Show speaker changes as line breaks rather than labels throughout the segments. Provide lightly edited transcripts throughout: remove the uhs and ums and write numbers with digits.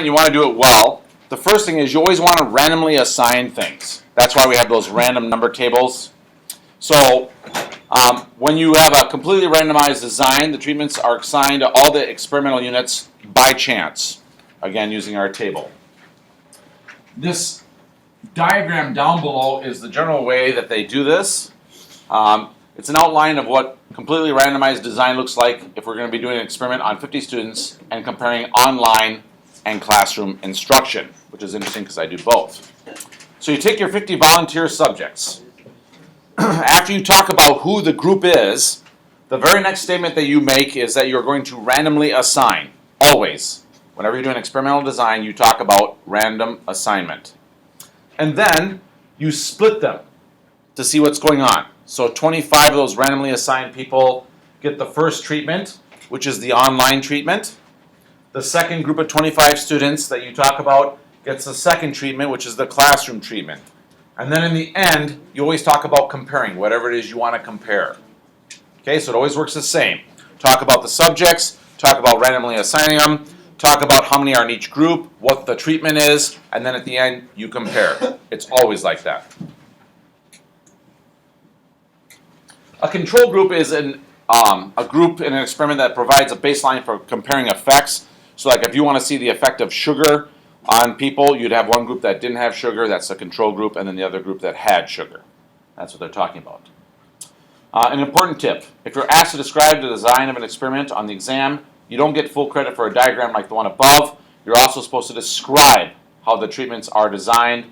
You want to do it well. The first thing is you always want to randomly assign things. That's why we have those random number tables. So when you have a completely randomized design, the treatments are assigned to all the experimental units by chance, again using our table. This diagram down below is the general way that they do this. It's an outline of what completely randomized design looks like if we're going to be doing an experiment on 50 students and comparing online and classroom instruction, which is interesting because I do both. So you take your 50 volunteer subjects. After you talk about who the group is, the very next statement that you make is that you're going to randomly assign. Always. Whenever you're doing experimental design, you talk about random assignment. And then you split them to see what's going on. So 25 of those randomly assigned people get the first treatment, which is the online treatment. The second group of 25 students that you talk about gets the second treatment, which is the classroom treatment. And then in the end, you always talk about comparing, whatever it is you want to compare. Okay, so it always works the same. Talk about the subjects, talk about randomly assigning them, talk about how many are in each group, what the treatment is, and then at the end, you compare. It's always like that. A control group is a group in an experiment that provides a baseline for comparing effects. So like if you want to see the effect of sugar on people, you'd have one group that didn't have sugar, that's the control group, and then the other group that had sugar. That's what they're talking about. An important tip, if you're asked to describe the design of an experiment on the exam, you don't get full credit for a diagram like the one above. You're also supposed to describe how the treatments are designed,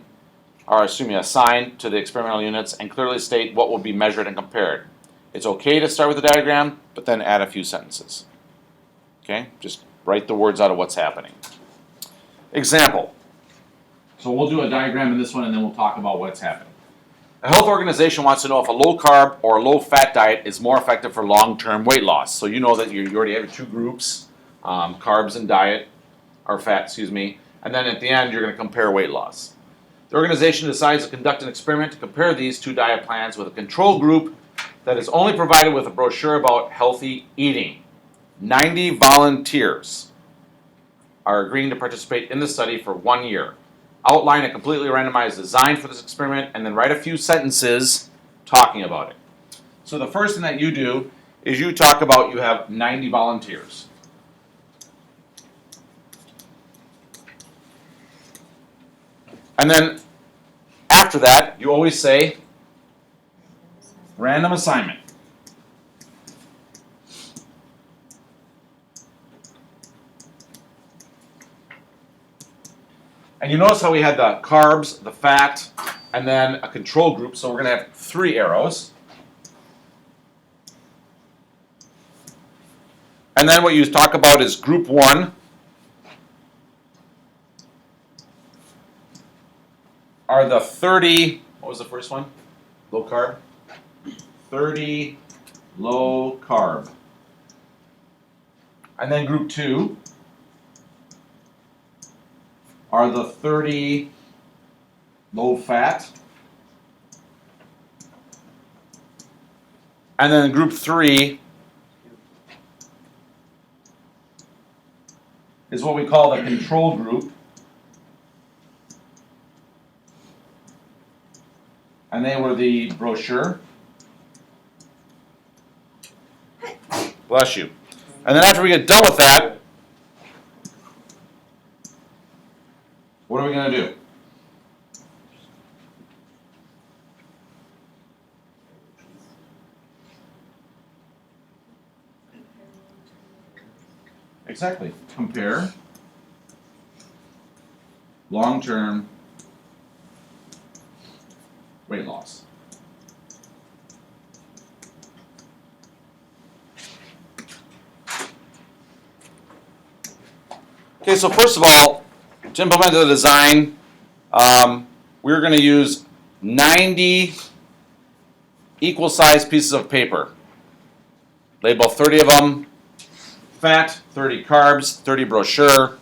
or assigned to the experimental units, and clearly state what will be measured and compared. It's okay to start with a diagram, but then add a few sentences. Okay, just write the words out of what's happening. Example. So we'll do a diagram in this one and then we'll talk about what's happening. A health organization wants to know if a low carb or a low fat diet is more effective for long-term weight loss. So you know that you already have two groups, carbs and diet, or fat, and then at the end you're going to compare weight loss. The organization decides to conduct an experiment to compare these two diet plans with a control group that is only provided with a brochure about healthy eating. 90 volunteers are agreeing to participate in the study for 1 year. Outline a completely randomized design for this experiment and then write a few sentences talking about it. So the first thing that you do is you talk about you have 90 volunteers. And then after that, you always say random assignment. And you notice how we had the carbs, the fat, and then a control group, so we're going to have 3 arrows. And then what you talk about is group 1 are the 30, what was the first one? Low carb? 30 low carb. And then group 2 are the 30 low fat. And then group 3 is what we call the control group. And they were the brochure. Bless you. And then after we get done with that, what are we going to do? Exactly. Compare long-term weight loss. Okay, so first of all, to implement the design, we're going to use 90 equal-sized pieces of paper. Label 30 of them fat, 30 carbs, 30 brochure,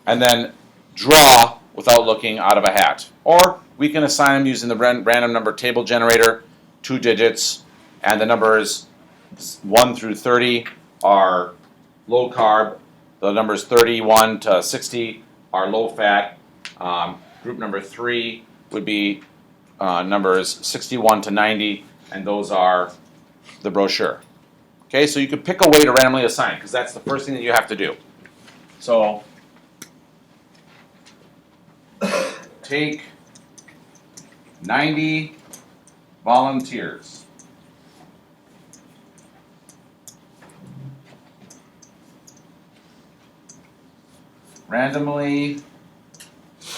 and then draw without looking out of a hat. Or we can assign them using the random number table generator, 2 digits, and the numbers 1 through 30 are low carb. The numbers 31 to 60 are low fat. Group number 3 would be numbers 61 to 90, and those are the brochure. Okay, so you could pick a way to randomly assign, because that's the first thing that you have to do. So take 90 volunteers. Randomly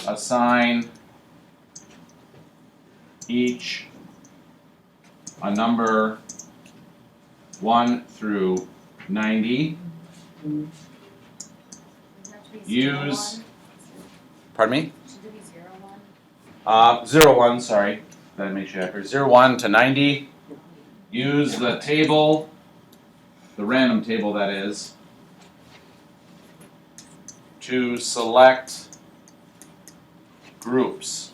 assign each a number 1 through 90. Use, pardon me?
Should it be 0, 1?
0, 1, sorry. That makes you happier. 0, 1 to 90. Use the table, the random table that is, to select groups.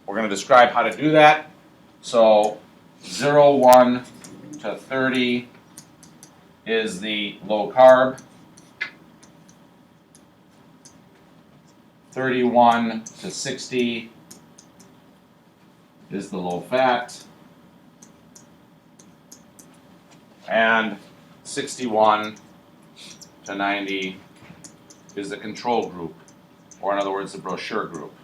We're going to describe how to do that. So 0, 1 to 30 is the low carb. 31 to 60 is the low fat. And 61 to 90 is the control group, or in other words, the brochure group.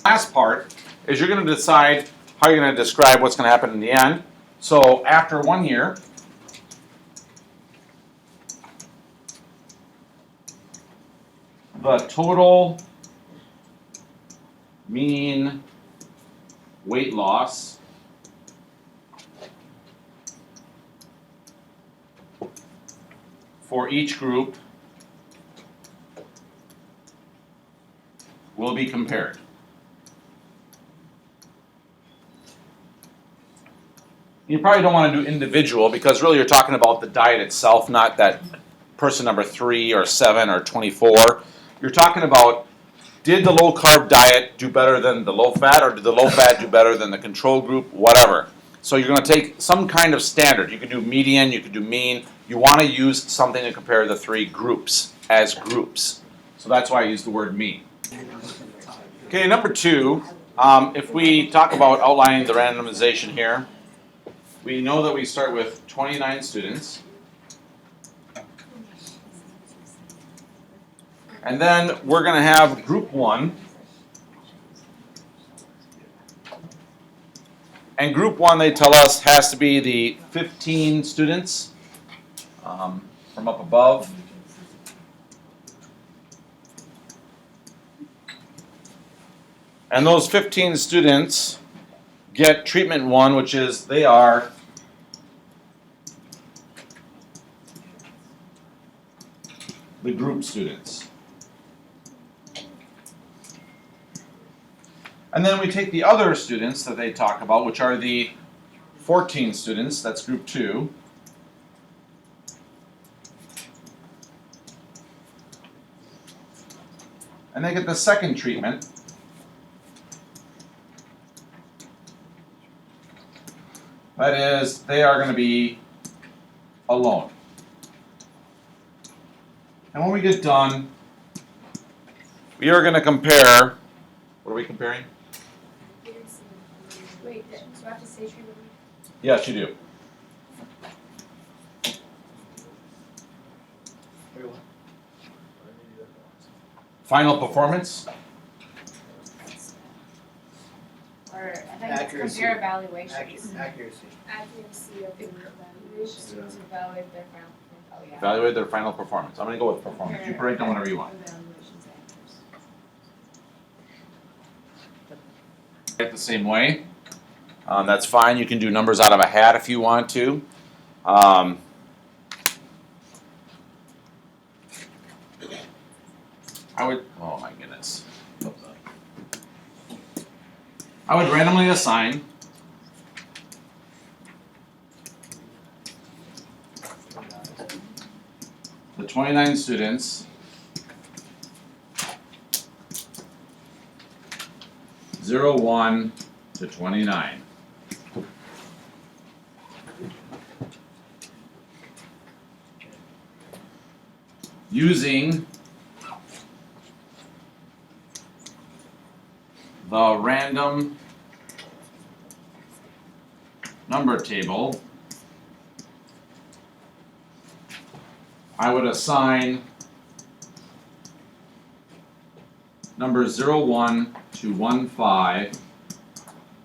Last part is you're going to decide how you're going to describe what's going to happen in the end. So after 1 year, the total mean weight loss for each group will be compared. You probably don't want to do individual, because really you're talking about the diet itself, not that person number 3 or 7 or 24. You're talking about, did the low carb diet do better than the low fat, or did the low fat do better than the control group, whatever. So you're going to take some kind of standard. You could do median, you could do mean. You want to use something to compare the 3 groups as groups. So that's why I use the word mean. Okay, number 2, if we talk about outlining the randomization here, we know that we start with 29 students. And then we're going to have group 1. And group 1, they tell us, has to be the 15 students from up above. And those 15 students get treatment 1, which is they are the group students. And then we take the other students that they talk about, which are the 14 students, that's group 2. And they get the second treatment. That is, they are going to be alone. And when we get done, we are going to compare, what are we comparing?
Wait, do I have to say treatment?
Yes, you do. Final performance.
Or I think it's compare evaluations. Accuracy of the evaluation. Students evaluate their final performance. Oh, yeah.
Evaluate their final performance. I'm going to go with performance. You break down whatever you want.
Evaluations, accuracy.
It the same way. That's fine. You can do numbers out of a hat if you want to. I would, oh my goodness. I would randomly assign the 29 students 0, 1 to 29. Using the random number table, I would assign numbers 0, 1 to 1, 5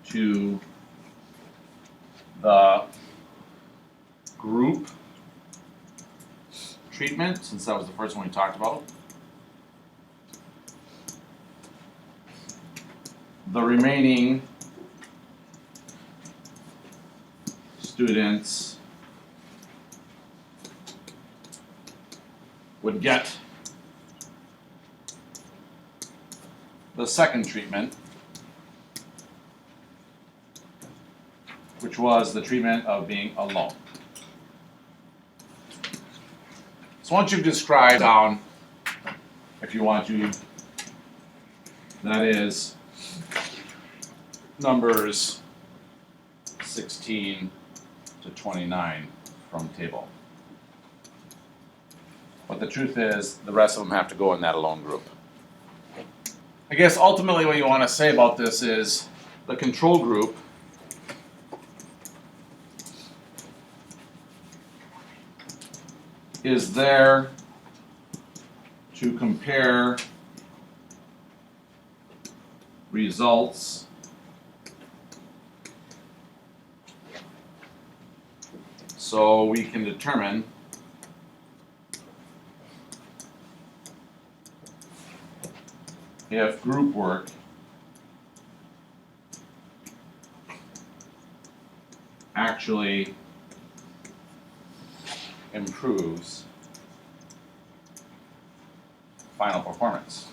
to the group treatment, since that was the first one we talked about. The remaining students would get the second treatment, which was the treatment of being alone. So once you've described down, if you want to, that is numbers 16 to 29 from table. But the truth is, the rest of them have to go in that alone group. I guess ultimately what you want to say about this is the control group is there to compare results so we can determine if group work actually improves final performance.